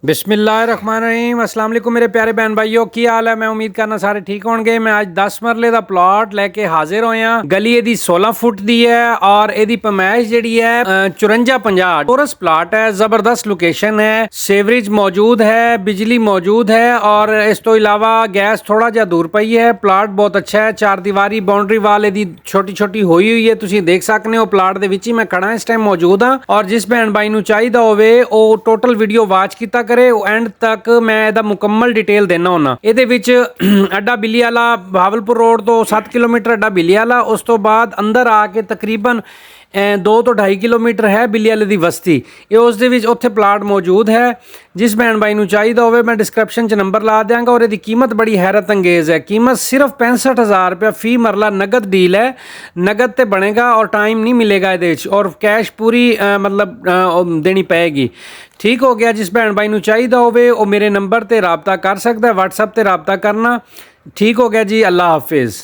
बिस्मिल्लाहिर्रहमानिर्रहीम अस्सलाम वालेकुम मेरे प्यारे बहन भाइयों की हाल है। मैं उम्मीद करना सारे ठीक होंगे। मैं आज 10 मरले ਦਾ ਪਲਾਟ ਲੈ ਕੇ ਹਾਜ਼ਰ ਹੋਇਆ। ਗਲੀ ਇਹਦੀ 16 ਫੁੱਟ ਦੀ ਹੈ ਔਰ ਇਹਦੀ ਪਮਾਇਸ਼ ਜਿਹੜੀ ਹੈ 54-50 ਟੋਰਸ ਪਲਾਟ ਹੈ। ਜ਼ਬਰਦਸਤ ਲੋਕੇਸ਼ਨ ਹੈ, ਸੀਵਰੇਜ ਮੌਜੂਦ ਹੈ, ਬਿਜਲੀ ਮੌਜੂਦ ਹੈ ਔਰ ਇਸ ਤੋਂ ਇਲਾਵਾ ਗੈਸ ਥੋੜਾ ਜਿਹਾ ਦੂਰ ਪਈ ਹੈ। ਪਲਾਟ ਬਹੁਤ ਅੱਛਾ ਹੈ, ਚਾਰ ਦੀਵਾਰੀ ਬਾਉਂਡਰੀ ਵਾਲ ਇਹਦੀ ਛੋਟੀ ਹੋਈ ਹੋਈ ਹੈ, ਤੁਸੀਂ ਦੇਖ ਸਕਦੇ ਹੋ। ਪਲਾਟ ਦੇ ਵਿੱਚ ਹੀ ਮੈਂ ਖੜਾ ਇਸ ਟਾਈਮ ਮੌਜੂਦ ਹਾਂ ਔਰ ਜਿਸ ਭੈਣ ਭਾਈ ਨੂੰ ਚਾਹੀਦਾ ਹੋਵੇ ਉਹ ਟੋਟਲ ਵੀਡੀਓ ਵਾਚ ਕੀਤਾ करे एंड तक मैं ਇਹਦਾ ਮੁਕੰਮਲ डिटेल देना होना। ਇਹਦੇ ਵਿੱਚ ਅੱਡਾ ਬਿੱਲੀ ਵਾਲਾ ਬਹਾਵਲਪੁਰ रोड ਤੋਂ 7 किलोमीटर ਅੱਡਾ ਬਿੱਲੀ ਵਾਲਾ, ਉਸ ਤੋਂ ਬਾਅਦ ਅੰਦਰ ਆ ਕੇ ਤਕਰੀਬਨ 2 ਤੋਂ 2.5 किलोमीटर ਹੈ ਬਿੱਲੀ ਵਾਲੇ ਦੀ ਬਸਤੀ। ਇਹ ਉਸ ਦੇ ਵਿੱਚ ਉੱਥੇ ਪਲਾਟ ਮੌਜੂਦ ਹੈ। ਜਿਸ ਭੈਣ ਭਾਈ ਨੂੰ ਚਾਹੀਦਾ ਹੋਵੇ ਮੈਂ ਡਿਸਕ੍ਰਿਪਸ਼ਨ 'ਚ ਨੰਬਰ ਲਾ ਦਿਆਂਗਾ ਔਰ ਇਹਦੀ ਕੀਮਤ ਬੜੀ ਹੈਰਤ ਅੰਗੇਜ਼ ਹੈ। ਕੀਮਤ ਸਿਰਫ 65,000 रुपया फी मरला नगद डील है। नगद ਤੇ ਬਣੇਗਾ ਔਰ ਟਾਈਮ ਨਹੀਂ ਮਿਲੇਗਾ ਇਹਦੇ ਵਿੱਚ ਔਰ ਕੈਸ਼ ਪੂਰੀ मतलब ਦੇਣੀ ਪਏਗੀ। ठीक हो गया। जिस भैन भाई ਨੂੰ ਚਾਹੀਦਾ ਹੋਵੇ ਉਹ ਮੇਰੇ ਨੰਬਰ ਤੇ ਰਾਬਤਾ ਕਰ ਸਕਦਾ ਹੈ, WhatsApp ਤੇ ਰਾਬਤਾ ਕਰਨਾ। ठीक हो गया जी, अल्लाह हाफिज़।